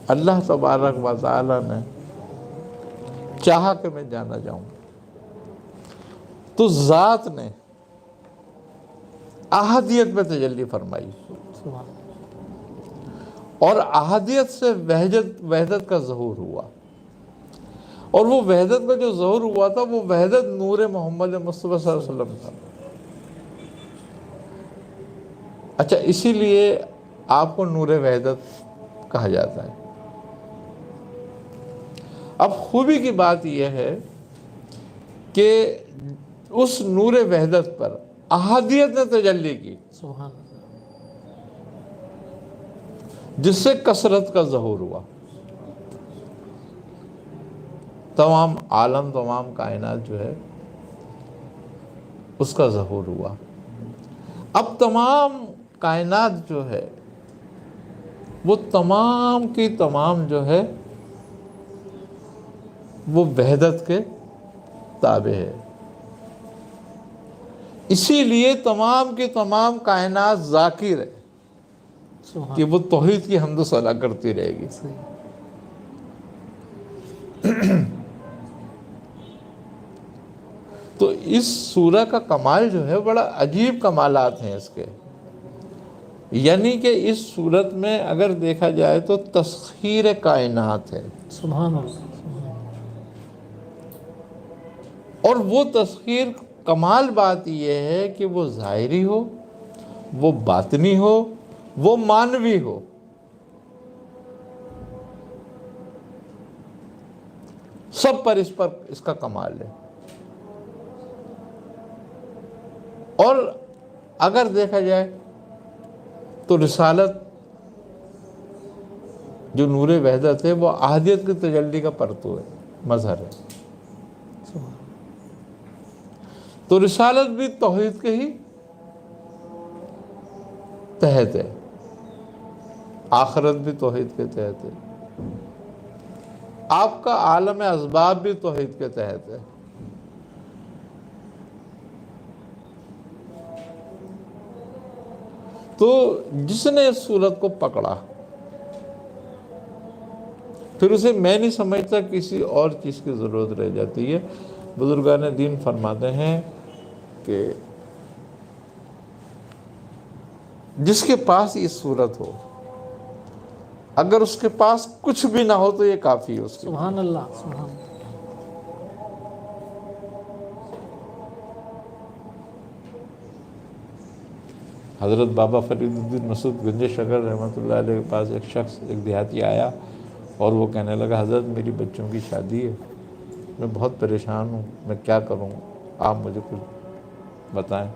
اللہ تبارک و تعالی نے چاہا کہ میں جانا جاؤں تو ذات نے احدیت میں تجلی فرمائی، اور احدیت سے وحدت کا ظہور ہوا، اور وہ وحدت کا جو ظہور ہوا تھا وہ وحدت نور محمد مصطفیٰ صلی اللہ علیہ وسلم تھا۔ اچھا، اسی لیے آپ کو نور وحدت کہا جاتا ہے۔ اب خوبی کی بات یہ ہے کہ اس نور وحدت پر احدیت نے تجلی کی، سبحان اللہ، جس سے کثرت کا ظہور ہوا، تمام عالم، تمام کائنات جو ہے اس کا ظہور ہوا۔ اب تمام کائنات جو ہے وہ تمام کی تمام جو ہے وہ وحدت کے تابع ہے، اسی لیے تمام کی تمام کائنات ذاکر ہے سبحان کہ وہ توحید کی حمد و ثنا کرتی رہے گی۔ صحیح، تو اس سورہ کا کمال جو ہے بڑا عجیب کمالات ہیں اس کے، یعنی کہ اس صورت میں اگر دیکھا جائے تو تسخیر کائنات ہے، سبحان اللہ، اور وہ تسخیر کمال بات یہ ہے کہ وہ ظاہری ہو، وہ باطنی ہو، وہ معنوی ہو، سب پر اس کا کمال ہے۔ اور اگر دیکھا جائے تو رسالت جو نور وحدت ہے وہ احدیت کی تجلی کا پرتو ہے، مظہر ہے۔ سبحان تو رسالت بھی توحید کے ہی تحت ہے، آخرت بھی توحید کے تحت ہے، آپ کا عالم اسباب بھی توحید کے تحت ہے۔ تو جس نے اس صورت کو پکڑا پھر اسے میں نہیں سمجھتا کسی اور چیز کی ضرورت رہ جاتی ہے۔ بزرگان دین فرماتے ہیں کہ جس کے پاس یہ صورت ہو، اگر اس کے پاس کچھ بھی نہ ہو تو یہ کافی ہے اس کے لیے۔ سبحان اللہ، سبحان اللہ، حضرت بابا فرید الدین مسعود گنج شکر رحمۃ اللہ علیہ کے پاس ایک شخص، ایک دیہاتی آیا اور وہ کہنے لگا حضرت میری بچوں کی شادی ہے، میں بہت پریشان ہوں، میں کیا کروں، آپ مجھے کچھ بتائیں۔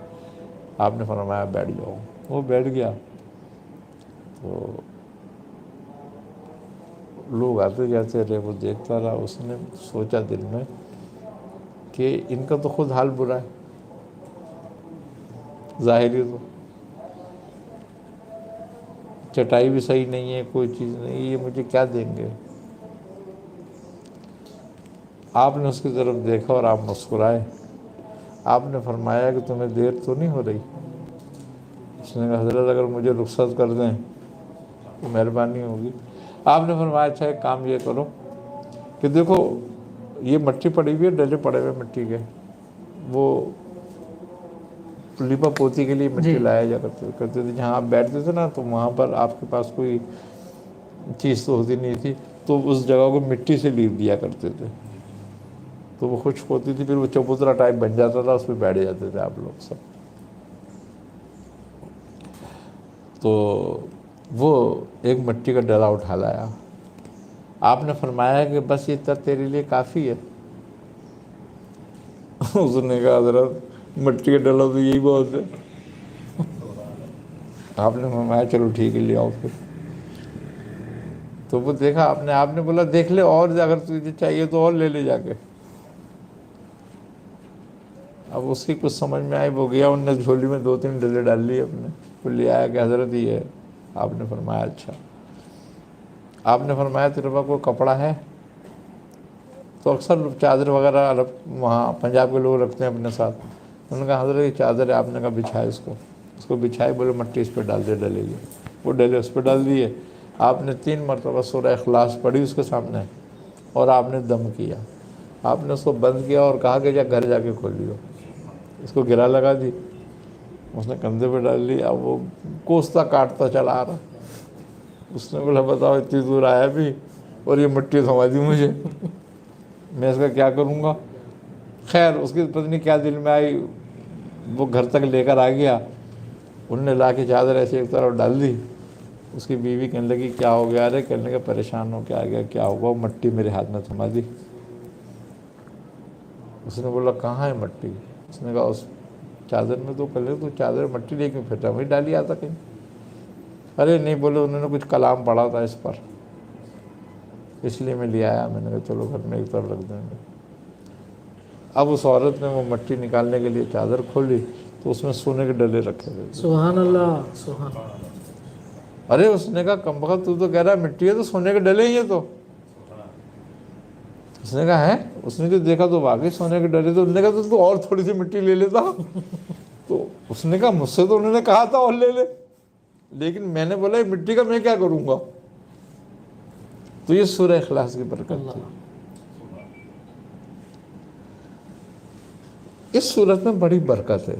آپ نے فرمایا بیٹھ جاؤ۔ وہ بیٹھ گیا تو لوگ آتے جاتے رہے، وہ دیکھتا رہا۔ اس نے سوچا دل میں کہ ان کا تو خود حال برا ہے، ظاہری تو چٹائی بھی صحیح نہیں ہے، کوئی چیز نہیں، یہ مجھے کیا دیں گے۔ آپ نے اس کی طرف دیکھا اور آپ مسکرائے۔ آپ نے فرمایا کہ تمہیں دیر تو نہیں ہو رہی؟ اس نے کہا حضرت اگر مجھے رخصت کر دیں تو مہربانی ہوگی۔ آپ نے فرمایا اچھا ایک کام یہ کرو کہ دیکھو یہ مٹی پڑی ہوئی ہے، ڈلے پڑے ہوئے مٹی کے، وہ لیپا پوتی کے لیے مٹی لایا جا کرتے تھے، جہاں آپ بیٹھتے تھے نا تو وہاں پر آپ کے پاس کوئی چیز تو ہوتی نہیں تھی، تو اس جگہ کو مٹی سے لیپ دیا کرتے تھے، تو وہ خشک ہوتی تھی، پھر وہ چبوترا ٹائپ بن جاتا تھا، اس پہ بیٹھ جاتے تھے آپ لوگ سب۔ تو وہ ایک مٹی کا ڈلا اٹھا لایا۔ آپ نے فرمایا کہ بس یہ تیرے لیے کافی ہے؟ اس نے کہا حضرت مٹی کا ڈلا تو یہی بہت ہے۔ آپ نے فرمایا چلو ٹھیک ہے لے آؤ پھر۔ تو وہ دیکھا آپ نے بولا دیکھ لے، اور اگر تجھے چاہیے تو اور لے لے جا کے۔ اب اس کی کچھ سمجھ میں آئی، وہ گیا، انہوں نے جھولی میں 2-3 ڈلے ڈال لیے اپنے، وہ لے آیا کہ حضرت یہ ہے۔ آپ نے فرمایا اچھا۔ آپ نے فرمایا تیرے پاس کوئی کپڑا ہے؟ تو اکثر چادر وغیرہ وہاں پنجاب کے لوگ رکھتے ہیں اپنے ساتھ۔ انہوں نے کہا حضرت یہ چادر ہے۔ آپ نے کہا بچھائے اس کو بچھائے، بولے مٹی اس پہ ڈال دے ڈلے گی۔ وہ ڈلے اس پہ ڈال دیے۔ آپ نے 3 مرتبہ سورہ اخلاص پڑھی اس کے سامنے اور آپ نے دم کیا، آپ نے اس کو بند کیا اور کہا کہ جا گھر جا کے کھولیو، اس کو گرا لگا دی، اس نے کندھے پہ ڈال لی، اب وہ کوستا کاٹتا چلا آ رہا، اس نے بولا بتاؤ اتنی دور آیا بھی اور یہ مٹی تھما دی مجھے، میں اس کا کیا کروں گا؟ خیر اس کی پتہ نہیں کیا دل میں آئی، وہ گھر تک لے کر آ گیا، انہوں نے لا کے چادر ایسے ایک طرف ڈال دی، اس کی بیوی کہنے لگی کیا ہو گیا؟ ارے کہنے لگا پریشان ہو کے آ گیا، کیا ہوگا؟ وہ مٹی میرے ہاتھ میں تھما دی۔ اس نے بولا کہاں ہے مٹی؟ اس نے کہا اس چادر میں تو پہلے تو چادر مٹی لے کے پھر وہی ڈالی آتا کہیں۔ ارے نہیں، بولے انہوں نے کچھ کلام پڑھا تھا اس پر، اس لیے میں لے آیا، میں نے کہا چلو گھر میں ایک طرف رکھ دیں گے۔ اب اس عورت نے وہ مٹی نکالنے کے لیے چادر کھولی تو اس میں سونے کے ڈلے رکھے ہوئے تھے۔ سبحان اللہ، سبحان اللہ۔ ارے اس نے کہا کمبخت تو کہہ رہا ہے مٹی ہے تو سونے کے ڈلے ہی ہیں تو۔ اس نے کہا ہے؟ اس نے جو دیکھا تو واقعی سونے کے ڈلے تھے۔ اس نے کہا تو اور تھوڑی سی مٹی لے لیتا۔ تو اس نے کہا مجھ سے تو انہوں نے کہا تھا اور لے لے، لیکن میں نے بولا یہ مٹی کا میں کیا کروں گا؟ تو یہ سورہ اخلاص کی برکت تھی۔ اس صورت میں بڑی برکت ہے۔